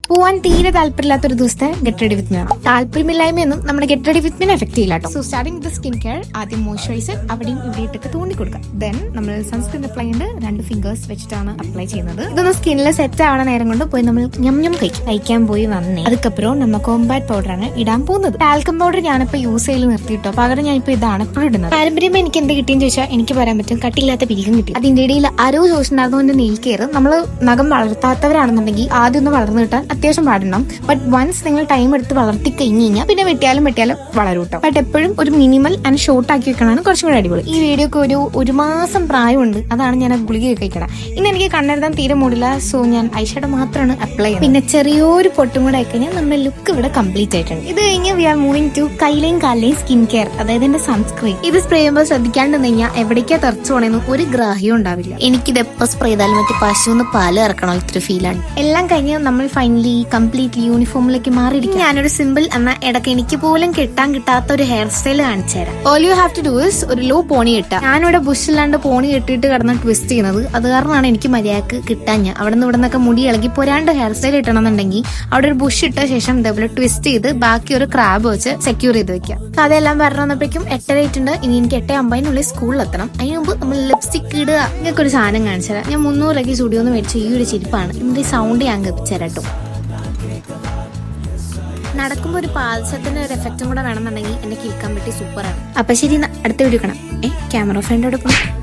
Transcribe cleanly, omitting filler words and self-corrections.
പോവാൻ തീരെ താല്പര്യമില്ലാത്തൊരു ദിവസത്തെ ഗെറ്റ് റെഡി വിത്ത് മീ ആണ്. താല്പര്യമില്ലായ്മയൊന്നും നമ്മുടെ ഗെറ്റ് റെഡി വിത്ത് മീനെ എഫക്ട് ചെയ്യില്ല കേട്ടോ. So starting with skin care, ആദ്യം മോയ്സ്ചറൈസർ അവിടെയും ഇവിടെ ഇട്ടൊക്കെ തോണ്ടി കൊടുക്കുക. ദെൻ നമ്മൾ സൺസ്ക്രീൻ അപ്ലൈ ഉണ്ട്, 2 ഫിംഗേഴ്സ് വെച്ചിട്ടാണ് അപ്ലൈ ചെയ്യുന്നത്. ഇതൊന്ന് സ്കിന്നിൽ സെറ്റ് ആവണ നേരം കൊണ്ട് പോയി നമ്മൾ ഞം കഴിക്കാൻ പോയി വന്നേ. അതുക്കപ്പുറം നമ്മൾ കോമ്പാക്ട് പൗഡർ ആണ് ഇടാൻ പോകുന്നത്. ടാൽക്കം പൗഡർ ഞാനിപ്പോ യൂസ് ചെയ്ത് നിർത്തിയിട്ടോ, പകരം ഞാനിപ്പോ ഇതാണ് എപ്പോഴും ഇടുന്നത്. പാരമ്പര്യം എനിക്ക് എന്ത് കിട്ടിയെന്ന് ചോദിച്ചാൽ എനിക്ക് പറയാൻ പറ്റും, കട്ടിയില്ലാത്ത പിരികം കിട്ടി. അതിന്റെ ഇടയിൽ ആരോ ചോദിച്ചിട്ടുണ്ടായിരുന്നതിന്റെ നെയിൽ കെയർ. നമ്മൾ നഖം വളർത്താത്തവരാണെന്നുണ്ടെങ്കിൽ ആദ്യം ഒന്ന് വളർന്നു കിട്ടാൻ അത്യാവശ്യം പാടണം. ബട്ട് വൺസ് നിങ്ങൾ ടൈം എടുത്ത് വളർത്തി കഴിഞ്ഞ് കഴിഞ്ഞാൽ പിന്നെ വെട്ടിയാലും വളരും കേട്ടോ. ബട്ട് എപ്പോഴും ഒരു മിനിമൽ ആൻഡ് ഷോർട്ട് ആക്കി വെക്കണമാണ് കുറച്ചും കൂടി അടിപൊളി. ഈ വീഡിയോക്ക് ഒരു മാസം പ്രായമുണ്ട്, അതാണ് ഞാൻ ഗുളിക കഴിക്കണം. ഇന്ന് എനിക്ക് കണ്ണെഴുതാൻ തീരെ മൂടില്ല, സോ ഞാൻ ഐഷാഡോ മാത്രമാണ് അപ്ലൈ ചെയ്യുന്നത്. പിന്നെ ചെറിയൊരു പൊട്ടും കൂടെ ആയിക്കഴിഞ്ഞാൽ നമ്മുടെ ലുക്ക് ഇവിടെ കംപ്ലീറ്റ് ആയിട്ടുണ്ട്. ഇത് കഴിഞ്ഞ് വി ആർ മൂവിംഗ് ടു കൈയിലെയും കാലിലെയും സ്കിൻ കെയർ, അതായത് എന്റെ സൺസ്ക്രീൻ. ഇത് സ്പ്രേ ചെയ്യുമ്പോൾ ശ്രദ്ധിക്കാണ്ട് കഴിഞ്ഞാൽ എവിടേക്കാ തെറച്ചു പോണെന്ന് ഒരു ഗ്രാഹ്യം ഉണ്ടാവില്ല. എനിക്കിത് എപ്പോൾ സ്പ്രേ ചെയ്താലും മറ്റേ പശുന്ന് പാല് ഇറക്കണോ ഇത്ര ഫീലാണ്. എല്ലാം കഴിഞ്ഞ് നമ്മൾ ഫൈനലി കംപ്ലീറ്റ്ലി യൂണിഫോമിലേക്ക് മാറിയിരിക്കും. ഞാനൊരു സിമ്പിൾ എന്ന ഇടയ്ക്ക് എനിക്ക് പോലും കിട്ടാൻ കിട്ടാത്ത ഒരു ഹെയർ സ്റ്റൈൽ കാണിച്ചു തരാം. All you have to do is ഒരു ലോ പോണി കിട്ടാം. ഞാനിവിടെ ബുഷില്ലാണ്ട് പോണി കെട്ടിയിട്ട് കിടന്ന് ട്വിസ്റ്റ് ചെയ്യുന്നത്, അത് കാരണമാണ് എനിക്ക് മര്യാദക്ക് കിട്ടാൻ. ഞാൻ അവിടെ നിന്ന് ഇവിടെ നിന്നൊക്കെ മുടി ഇളകി പോരാണ്ട് ഹെയർ സ്റ്റൈൽ കിട്ടണമെന്നുണ്ടെങ്കിൽ അവിടെ ഒരു ബുഷ് ഇട്ട ശേഷം ഇതേപോലെ ട്വിസ്റ്റ് ചെയ്ത് ബാക്കി ഒരു ക്രാബ് വെച്ച് സെക്യൂർ ചെയ്ത് വെക്കാം. അതെല്ലാം പറഞ്ഞു വന്നപ്പോഴേക്കും 8:08 ഇനി എനിക്ക് 8:50 സ്കൂളിൽ എത്തണം. അതിന് മുമ്പ് നമ്മൾ ലിപ്സ്റ്റിക് ഇടുക. നിങ്ങൾക്ക് ഒരു സാധനം കാണിച്ചു തരാം. ഞാൻ 300 രൂപയ്ക്ക് സ്റ്റുഡിയോ ഒന്ന് മേടിച്ച ഈ ഒരു ചെരുപ്പാണ്. ഇതിന്റെ സൗണ്ട് ഞാൻ കേൾപ്പിച്ചേരാട്ടോ. നടക്കുമ്പോൾ ഒരു പാദസത്തിന്റെ ഒരു എഫക്റ്റും കൂടെ വേണമെന്നുണ്ടെങ്കിൽ എന്നെ കേൾക്കാൻ പറ്റി സൂപ്പറാണ്. അപ്പൊ ശരി, അടുത്ത വീഡിയോ കാണാം. ക്യാമറ ഫ്രണ്ട് എടുക്കണം.